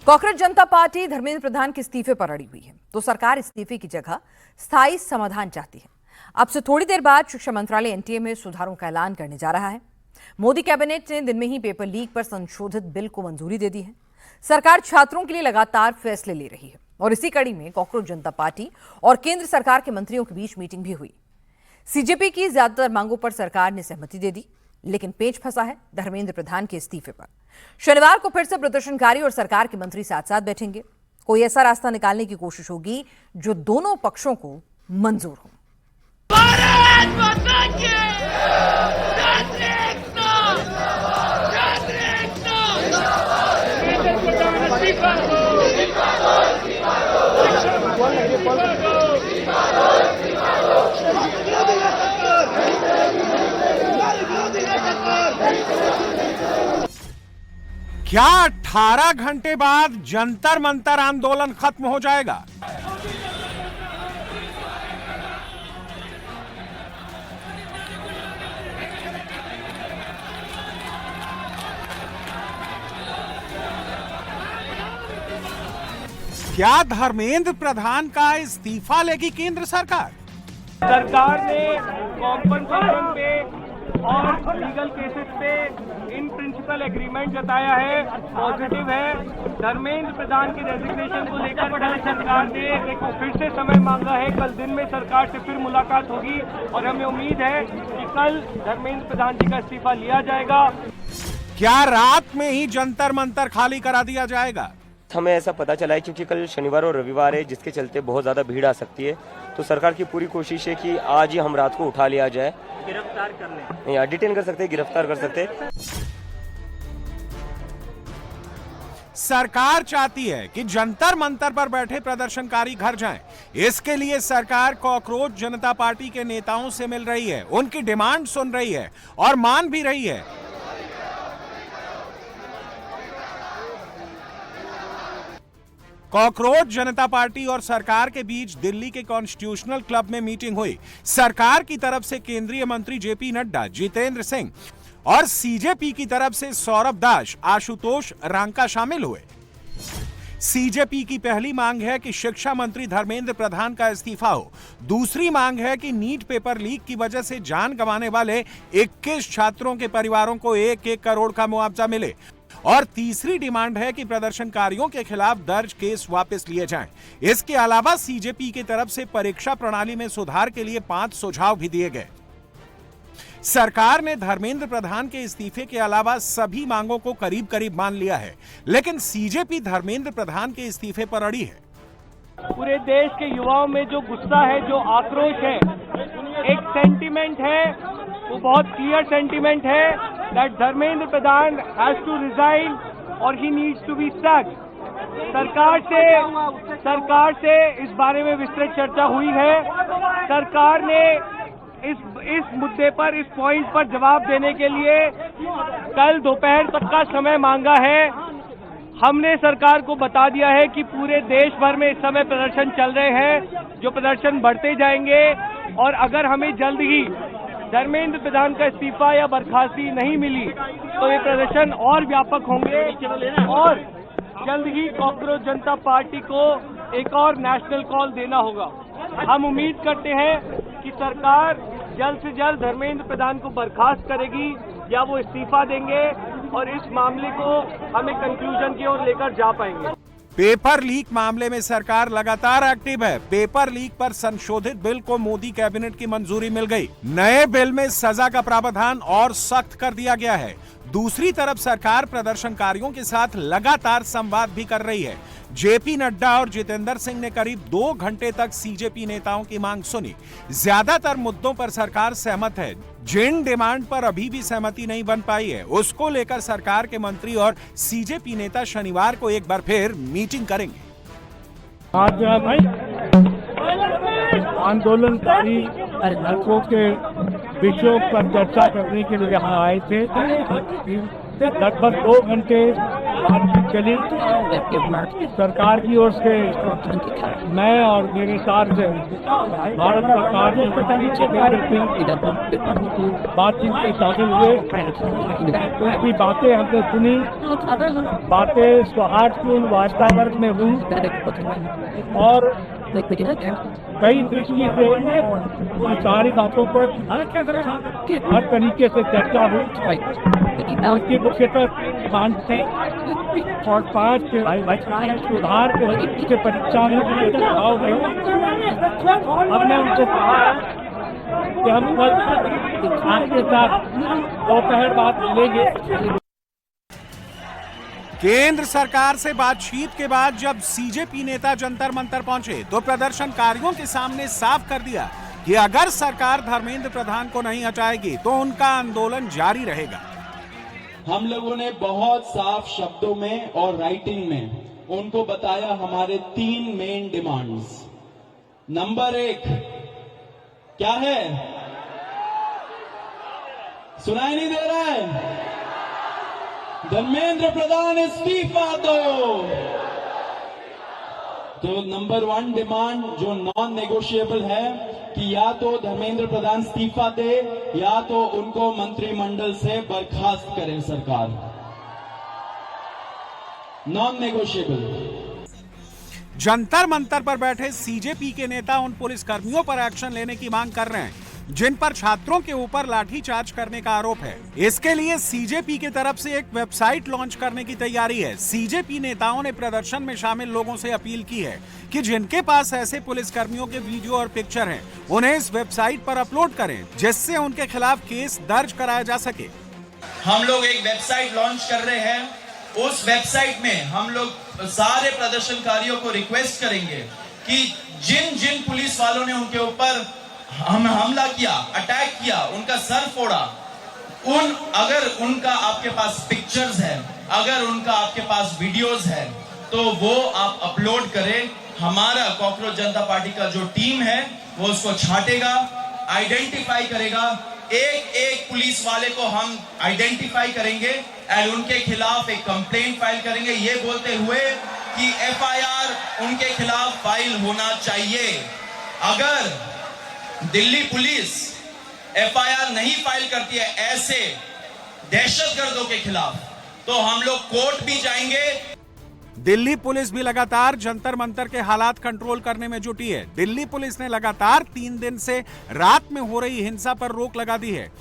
कांग्रेस जनता party Dharmendra Pradhan के इस्तीफे पर अड़ी हुई है, तो सरकार इस्तीफे की जगह स्थायी समाधान चाहती है। अब से थोड़ी देर बाद शिक्षा मंत्रालय एनटीए में सुधारों का ऐलान करने जा रहा है। मोदी कैबिनेट ने दिन में ही पेपर लीक पर संशोधित बिल को मंजूरी दे दी है। सरकार छात्रों के लिए लगातार फैसले ले रही है और इसी कड़ी में कांग्रेस जनता पार्टी और केंद्र सरकार के मंत्रियों के बीच मीटिंग भी हुई। सीजेपी की ज्यादातर मांगों पर सरकार ने सहमति दे दी, लेकिन पेच फंसा है धर्मेंद्र प्रधान के इस्तीफे पर। शनिवार को फिर से प्रदर्शनकारी और सरकार के मंत्री साथ साथ बैठेंगे। कोई ऐसा रास्ता निकालने की कोशिश होगी जो दोनों पक्षों को मंजूर हो। क्या 18 घंटे बाद जंतर मंतर आंदोलन खत्म हो जाएगा? क्या धर्मेंद्र प्रधान का इस्तीफा लेगी केंद्र सरकार? सरकार ने कॉम्पनसेशन पे और लीगल केसेस पे इन प्रिंसिपल एग्रीमेंट जताया है, पॉजिटिव है। धर्मेंद्र प्रधान की रेजिग्नेशन को लेकर कल सरकार ने फिर से समय मांगा है। कल दिन में सरकार से फिर मुलाकात होगी और हमें उम्मीद है कि कल धर्मेंद्र प्रधान जी का इस्तीफा लिया जाएगा। क्या रात में ही जंतर मंतर खाली करा दिया जाएगा? हमें ऐसा पता चला है क्योंकि कल शनिवार और रविवार है, जिसके चलते बहुत ज्यादा भीड़ आ सकती है। तो सरकार की पूरी कोशिश है कि आज ही हम रात को उठा लिया जाए, गिरफ्तार कर लें या डिटेन कर सकते हैं, गिरफ्तार कर सकते हैं। सरकार चाहती है कि जंतर मंतर पर बैठे प्रदर्शनकारी घर जाएं। इसके लिए सरकार कांग्रेस जनता पार्टी के नेताओं से मिल रही है, उनकी डिमांड सुन रही है और मान भी रही है। कांग्रेस जनता पार्टी और सरकार के बीच दिल्ली के कॉन्स्टिट्यूशनल क्लब में मीटिंग हुई। सरकार की तरफ से केंद्रीय मंत्री जेपी नड्डा, जितेंद्र सिंह और सीजेपी की तरफ से सौरभ दास, आशुतोष रांका शामिल हुए। सीजेपी की पहली मांग है कि शिक्षा मंत्री धर्मेंद्र प्रधान का इस्तीफा हो। दूसरी मांग है कि नीट पेपर लीक की वजह से जान गंवाने वाले 21 छात्रों के परिवारों को 1-1 करोड़ का मुआवजा मिले। और तीसरी डिमांड है कि प्रदर्शनकारियों के खिलाफ दर्ज केस वापस लिए जाएं। इसके अलावा सीजेपी की तरफ से परीक्षा प्रणाली में सुधार के लिए 5 सुझाव भी दिए गए। सरकार ने धर्मेंद्र प्रधान के इस्तीफे के अलावा सभी मांगों को करीब करीब मान लिया है, लेकिन सीजेपी धर्मेंद्र प्रधान के इस्तीफे पर अड़ी है। पूरे देश के युवाओं में जो गुस्सा है, जो आक्रोश है, एक सेंटीमेंट है, वो बहुत क्लियर सेंटीमेंट है that Dharmendra Pradhan has to resign और he needs to be sacked. सरकार से इस बारे में विस्तृत चर्चा हुई है। सरकार ने इस मुद्दे पर, इस पॉइंट पर जवाब देने के लिए कल दोपहर तक का समय मांगा है। हमने सरकार को बता दिया है कि पूरे देश भर में इस समय प्रदर्शन चल रहे हैं, जो प्रदर्शन बढ़ते जाएंगे और अगर हमें जल्द ही धर्मेंद्र प्रधान का इस्तीफा या बर्खास्ती नहीं मिली तो ये प्रदर्शन और व्यापक होंगे और जल्द ही कांग्रेस जनता पार्टी को एक और नेशनल कॉल देना होगा। हम उम्मीद करते हैं कि सरकार जल्द से जल्द धर्मेंद्र प्रधान को बर्खास्त करेगी या वो इस्तीफा देंगे और इस मामले को हमें कंक्लूजन की ओर लेकर जा पाएंगे। पेपर लीक मामले में सरकार लगातार एक्टिव है। पेपर लीक पर संशोधित बिल को मोदी कैबिनेट की मंजूरी मिल गई। नए बिल में सजा का प्रावधान और सख्त कर दिया गया है। दूसरी तरफ सरकार प्रदर्शनकारियों के साथ लगातार संवाद भी कर रही है। जेपी नड्डा और जितेंद्र सिंह ने करीब 2 घंटे तक सीजेपी नेताओं की मांग सुनी। ज्यादातर मुद्दों पर सरकार सहमत है। जिन डिमांड पर अभी भी सहमति नहीं बन पाई है, उसको लेकर सरकार के मंत्री और सीजेपी नेता शनिवार को एक बार फिर मीटिंग करेंगे। आज आंदोलनकारी हलकों के विषयों पर चर्चा करने के लिए यहाँ आए थे। लगभग 2 घंटे बातचीत चली। सरकार की ओर से मैं और मेरे साथ भारत सरकार बातचीत में शामिल हुए। उनकी बातें हमने सुनी, बातें सौहार्दपूर्ण वातावरण में हुई और कई दृष्टि से उन सारी बातों पर हर तरीके से चर्चा हुई। उनकी मुख्यतः और 5 सुधार के परीक्षा में सुझाव गए। हमने उनसे कहा कि हम कल आपके साथ दोपहर बाद मिलेंगे। केंद्र सरकार से बातचीत के बाद जब सीजेपी नेता जंतर मंतर पहुंचे तो प्रदर्शनकारियों के सामने साफ कर दिया कि अगर सरकार धर्मेंद्र प्रधान को नहीं हटाएगी तो उनका आंदोलन जारी रहेगा। हम लोगों ने बहुत साफ शब्दों में और राइटिंग में उनको बताया हमारे 3 मेन डिमांड्स। नंबर 1 क्या है? सुनाई नहीं दे रहा है? धर्मेंद्र प्रधान इस्तीफा दो। तो नंबर 1 डिमांड जो नॉन नेगोशिएबल है कि या तो धर्मेंद्र प्रधान इस्तीफा दे या तो उनको मंत्रिमंडल से बर्खास्त करे सरकार। Non negotiable. जंतर मंतर पर बैठे सीजेपी के नेता उन पुलिस कर्मियों पर एक्शन लेने की मांग कर रहे हैं जिन पर छात्रों के ऊपर लाठीचार्ज करने का आरोप है। इसके लिए सीजेपी की तरफ से एक वेबसाइट लॉन्च करने की तैयारी है। सीजेपी नेताओं ने प्रदर्शन में शामिल लोगों से अपील की है कि जिनके पास ऐसे पुलिस कर्मियों के वीडियो और पिक्चर हैं, उन्हें इस वेबसाइट पर अपलोड करें जिससे उनके खिलाफ केस दर्ज कराया जा सके। हम लोग एक वेबसाइट लॉन्च कर रहे हैं। उस वेबसाइट में हम लोग सारे प्रदर्शनकारियों को रिक्वेस्ट करेंगे कि जिन जिन पुलिस वालों ने उनके ऊपर हमला किया, अटैक किया, उनका सर फोड़ा, अगर उनका आपके पास पिक्चर्स है, अगर उनका आपके पास वीडियोस है, तो वो आप अपलोड करें। हमारा कॉकरोच जनता पार्टी का जो टीम है वो उसको छांटेगा, आइडेंटिफाई करेगा। एक पुलिस वाले को हम आइडेंटिफाई करेंगे और उनके खिलाफ एक कंप्लेंट फाइल करेंगे, ये बोलते हुए कि FIR उनके खिलाफ फाइल होना चाहिए। अगर दिल्ली पुलिस FIR नहीं फाइल करती है ऐसे दहशतगर्दों के खिलाफ, तो हम लोग कोर्ट भी जाएंगे। दिल्ली पुलिस भी लगातार जंतर मंतर के हालात कंट्रोल करने में जुटी है। दिल्ली पुलिस ने लगातार 3 दिन से रात में हो रही हिंसा पर रोक लगा दी है।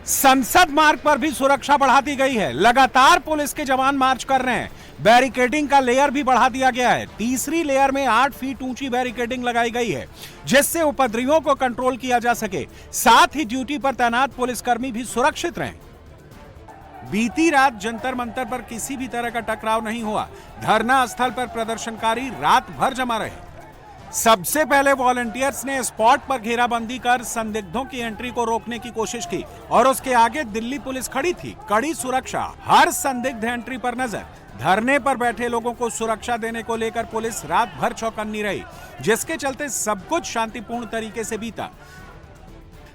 संसद मार्ग पर भी सुरक्षा बढ़ा दी गई है। लगातार पुलिस के जवान मार्च कर रहे हैं। बैरिकेडिंग का लेयर भी बढ़ा दिया गया है। तीसरी लेयर में 8 फीट ऊंची बैरिकेडिंग लगाई गई है जिससे उपद्रवियों को कंट्रोल किया जा सके। साथ ही ड्यूटी पर तैनात पुलिसकर्मी भी सुरक्षित रहें। बीती रात जंतर मंतर पर किसी भी तरह का टकराव नहीं हुआ। धरना स्थल पर प्रदर्शनकारी रात भर जमा रहे। सबसे पहले वॉलंटियर्स ने स्पॉट पर घेराबंदी कर संदिग्धों की एंट्री को रोकने की कोशिश की और उसके आगे दिल्ली पुलिस खड़ी थी। कड़ी सुरक्षा, हर संदिग्ध एंट्री पर नजर। धरने पर बैठे लोगों को सुरक्षा देने को लेकर पुलिस रात भर चौकन्नी रही, जिसके चलते सब कुछ शांतिपूर्ण तरीके से बीता।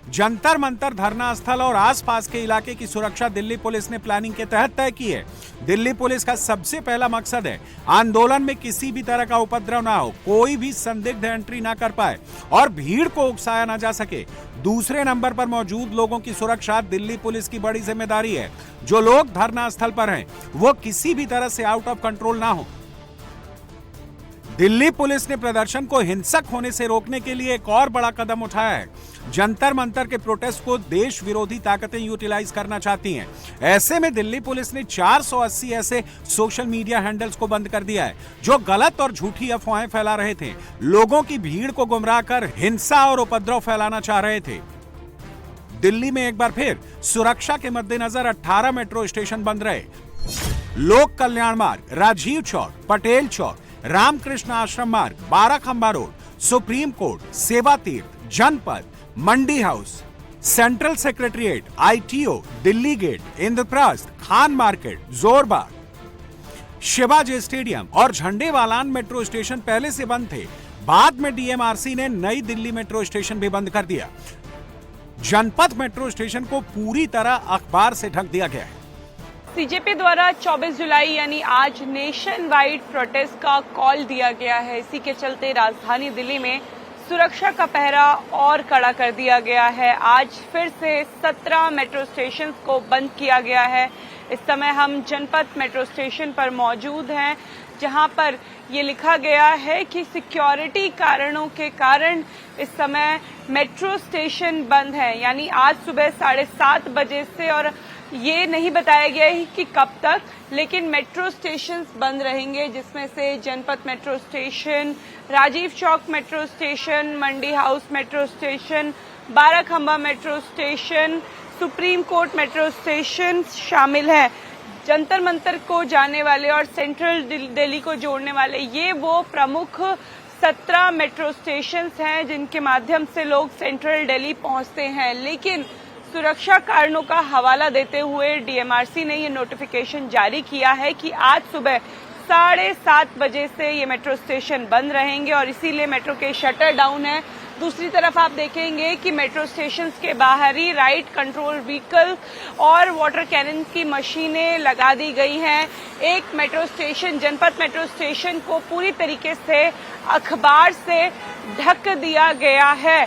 जंतर मंतर धरना स्थल और आसपास के इलाके की सुरक्षा दिल्ली पुलिस ने प्लानिंग के तहत तय की है। दिल्ली पुलिस का सबसे पहला मकसद है आंदोलन में किसी भी तरह का उपद्रव ना हो, कोई भी संदिग्ध एंट्री ना कर पाए और भीड़ को उकसाया ना जा सके। दूसरे नंबर पर मौजूद लोगों की सुरक्षा दिल्ली पुलिस की बड़ी जिम्मेदारी है। जो लोग धरना स्थल पर हैं, वो किसी भी तरह से आउट ऑफ कंट्रोल ना हो। दिल्ली पुलिस ने प्रदर्शन को हिंसक होने से रोकने के लिए एक और बड़ा कदम उठाया है। जंतर मंतर के प्रोटेस्ट को देश विरोधी ताकतें यूटिलाइज करना चाहती हैं। ऐसे में दिल्ली पुलिस ने 480 ऐसे सोशल मीडिया हैंडल्स को बंद कर दिया है जो गलत और झूठी अफवाहें फैला रहे थे, लोगों की भीड़ को गुमराह कर हिंसा और उपद्रव फैलाना चाह रहे थे। दिल्ली में एक बार फिर सुरक्षा के मद्देनजर 18 मेट्रो स्टेशन बंद रहे। लोक कल्याण मार्ग, राजीव चौक, पटेल चौक, रामकृष्ण आश्रम मार्ग, Barakhamba road, supreme court, Seva Tirth, Janpath, Mandi house, central secretariat, ITO, Delhi gate, Indraprastha, Khan market, Jorbagh, Shivaji stadium और झंडेवालान मेट्रो स्टेशन पहले से बंद थे। बाद में DMRC ने नई दिल्ली मेट्रो स्टेशन भी बंद कर दिया। जनपद मेट्रो स्टेशन को पूरी तरह अखबार से ढक दिया गया है। सीजेपी द्वारा 24 जुलाई यानी आज नेशन वाइड प्रोटेस्ट का कॉल दिया गया है। इसी के चलते राजधानी दिल्ली में सुरक्षा का पहरा और कड़ा कर दिया गया है। आज फिर से 17 मेट्रो स्टेशन को बंद किया गया है। इस समय हम जनपद मेट्रो स्टेशन पर मौजूद हैं, जहां पर ये लिखा गया है कि सिक्योरिटी कारणों के कारण इस समय मेट्रो स्टेशन बंद है, यानी आज सुबह 7:30 बजे से, और ये नहीं बताया गया है कि कब तक, लेकिन मेट्रो स्टेशन बंद रहेंगे, जिसमें से Janpath metro station, Rajiv Chowk metro station, Mandi house metro station, Barakhamba metro station, supreme court metro station शामिल है। जंतर मंतर को जाने वाले और सेंट्रल दिल्ली को जोड़ने वाले ये वो प्रमुख 17 मेट्रो स्टेशन हैं जिनके माध्यम से लोग सेंट्रल दिल्ली पहुंचते हैं। लेकिन सुरक्षा कारणों का हवाला देते हुए डीएमआरसी ने ये नोटिफिकेशन जारी किया है कि आज सुबह 7:30 बजे से ये मेट्रो स्टेशन बंद रहेंगे और इसीलिए मेट्रो के शटर डाउन है। दूसरी तरफ आप देखेंगे कि मेट्रो स्टेशन के बाहर ही राइट कंट्रोल व्हीकल और वाटर कैनन की मशीनें लगा दी गई हैं। एक मेट्रो स्टेशन, जनपद मेट्रो स्टेशन को पूरी तरीके से अखबार से ढक दिया गया है।